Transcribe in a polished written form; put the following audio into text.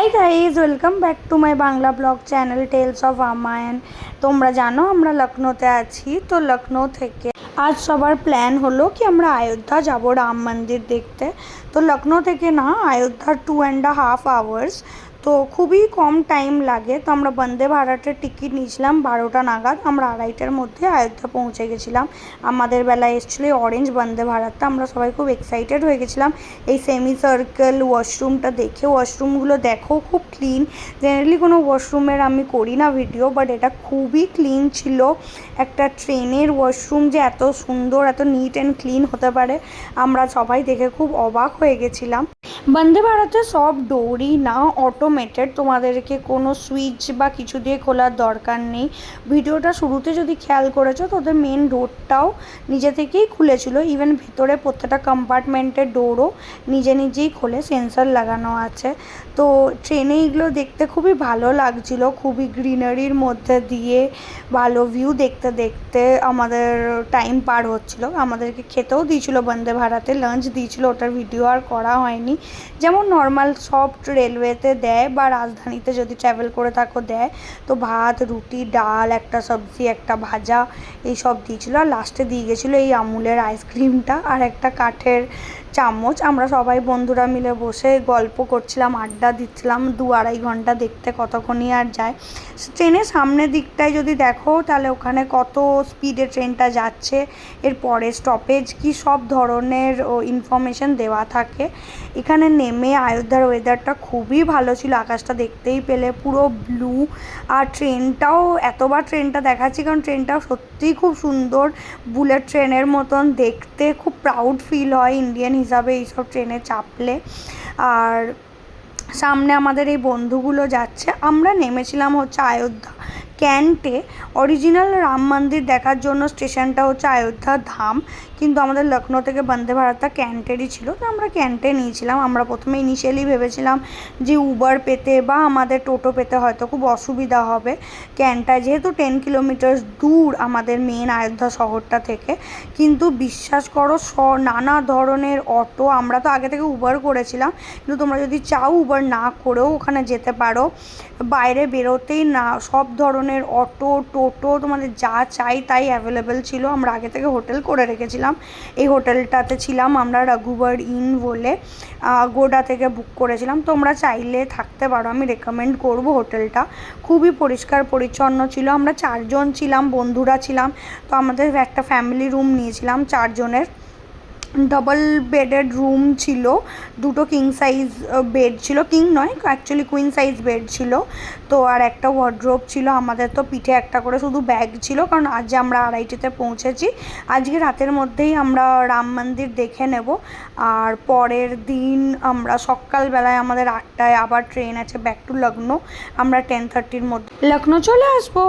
High guys, welcome back to my Bangla blog channel tells of Ramayan. তোমরা জানো আমরা লখনৌতে আছি। তো লখনৌ থেকে আজ সবার প্ল্যান হলো কি আমরা অযোধ্যা যাব রাম মন্দির দেখতে। তো লখনৌ থেকে না অযোধ্যা 2.5 আওয়ার্স, তো খুবই কম টাইম লাগে। তো আমরা বন্দে ভারতের টিকিট নিয়েছিলাম 12টা নাগাদ। আমরা 2:30টার মধ্যে অযোধ্যা পৌঁছে গেছিলাম। আমাদের বেলায় এসেছিলো অরেঞ্জ বন্দে ভারতটা। আমরা সবাই খুব এক্সাইটেড হয়ে গেছিলাম এই সেমি সার্কেল ওয়াশরুমটা দেখে। ওয়াশরুমগুলো দেখো খুব ক্লিন। জেনারেলি কোনো ওয়াশরুমের আমি করি না ভিডিও, বাট এটা খুবই ক্লিন ছিল। একটা ট্রেনের ওয়াশরুম যে এত সুন্দর, এত নিট অ্যান্ড ক্লিন হতে পারে আমরা সবাই দেখে খুব অবাক হয়ে গেছিলাম। বন্দে ভারতে সব ডোরই না অটোমেটেড, তোমাদেরকে কোনো সুইচ বা কিছু দিয়ে খোলার দরকার নেই। ভিডিওটা শুরুতে যদি খেয়াল করেছো তো ওদের মেন ডোরটাও নিজে থেকেই খুলেছিল। ইভেন ভেতরে প্রত্যেকটা কম্পার্টমেন্টের ডোরও নিজে নিজেই খোলে, সেন্সর লাগানো আছে। তো ট্রেনে এগুলো দেখতে খুবই ভালো লাগছিল, খুবই গ্রিনারির মধ্যে দিয়ে ভালো ভিউ দেখতে দেখতে আমাদের টাইম পার হচ্ছিল। আমাদেরকে খেতেও দিয়েছিল বন্দে ভারতে, লাঞ্চ দিয়েছিল, ওটার ভিডিও আর করা হয়নি। যেমন নর্মাল সব রেলওয়েতে দেয় বা রাজধানীতে যদি ট্রাভেল করে থাকো দেয়। তো ভাত, রুটি, ডাল, একটা সবজি, একটা ভাজা, এইসব দিয়েছিলো। আর লাস্টে দিয়ে গেছিলো এই আমুলের আইসক্রিমটা আর একটা কাঠের চামচ। আমরা সবাই বন্ধুরা মিলে বসে গল্প করছিলাম, আড্ডা দিচ্ছিলাম। 2-2.5 ঘন্টা দেখতে কতক্ষণই আর যায়। ট্রেনের সামনের দিকটায় যদি দেখো তাহলে ওখানে কত স্পিডে ট্রেনটা যাচ্ছে, এর পরে স্টপেজ কি, সব ধরনের ইনফরমেশন দেওয়া থাকে। এখানে নেমে অযোধ্যার ওয়েদারটা খুবই ভালো ছিল, আকাশটা দেখতেই পেলে পুরো ব্লু। আর ট্রেনটাও, এতবার ট্রেনটা দেখাচ্ছি কারণ ট্রেনটাও সত্যিই খুব সুন্দর, বুলেট ট্রেনের মতন দেখতে। খুব প্রাউড ফিল হয় ইন্ডিয়ান হিসাবে এইসব ট্রেনে চাপলে। আর সামনে আমাদের এই বন্ধুগুলো যাচ্ছে। আমরা নেমেছিলাম হচ্ছে অযোধ্যা ক্যান্টে। অরিজিনাল রাম মন্দির দেখার জন্য স্টেশনটা হচ্ছে অযোধ্যা ধাম, কিন্তু আমাদের লখনৌ থেকে বন্দে ভারতটা ক্যান্টেরই ছিল। তো আমরা ক্যান্টে নিয়েছিলাম। আমরা প্রথমে ইনিশিয়ালি ভেবেছিলাম যে উবার পেতে বা আমাদের টোটো পেতে হয়তো খুব অসুবিধা হবে ক্যান্টায়, যেহেতু 10 কিলোমিটার দূর আমাদের মেন অযোধ্যা শহরটা থেকে। কিন্তু বিশ্বাস করো নানা ধরনের অটো, আমরা তো আগে থেকে উবার করেছিলাম, কিন্তু তোমরা যদি চাও উবার না করেও ওখানে যেতে পারো। বাইরে বেরোতেই না সব ধরনের অটো, টোটো, তোমাদের যা চাই তাই অ্যাভেলেবেল ছিল। আমরা আগে থেকে হোটেল করে রেখেছিলাম। এই হোটেলটাতে ছিলাম আমরা, রঘুবর ইন বলে, গোডা থেকে বুক করেছিলাম। তোমরা চাইলে থাকতে পারো, আমি রেকমেন্ড করব হোটেলটা। খুবই পরিষ্কার পরিচ্ছন্ন ছিল। আমরা 4 জন ছিলাম, বন্ধুরা ছিলাম। তো আমাদের একটা ফ্যামিলি রুম নিয়েছিলাম 4 জনের। ডাবল বেডেড রুম ছিল, 2টো কিং সাইজ বেড ছিল, কিং নয় অ্যাকচুয়ালি কুইন সাইজ বেড ছিল। তো আর একটা ওয়ার্ড্রোব ছিল। আমাদের তো পিঠে একটা করে শুধু ব্যাগ ছিল, কারণ আজ আমরা 2:30টাতে পৌঁছেছি। আজকে রাতের মধ্যেই আমরা রাম মন্দির দেখে নেব। আর পরের দিন আমরা সকালবেলায় আমাদের 8টায় আবার ট্রেন আছে ব্যাক টু লখনৌ। আমরা 10:30-র মধ্যে লখনৌ চলে আসবো।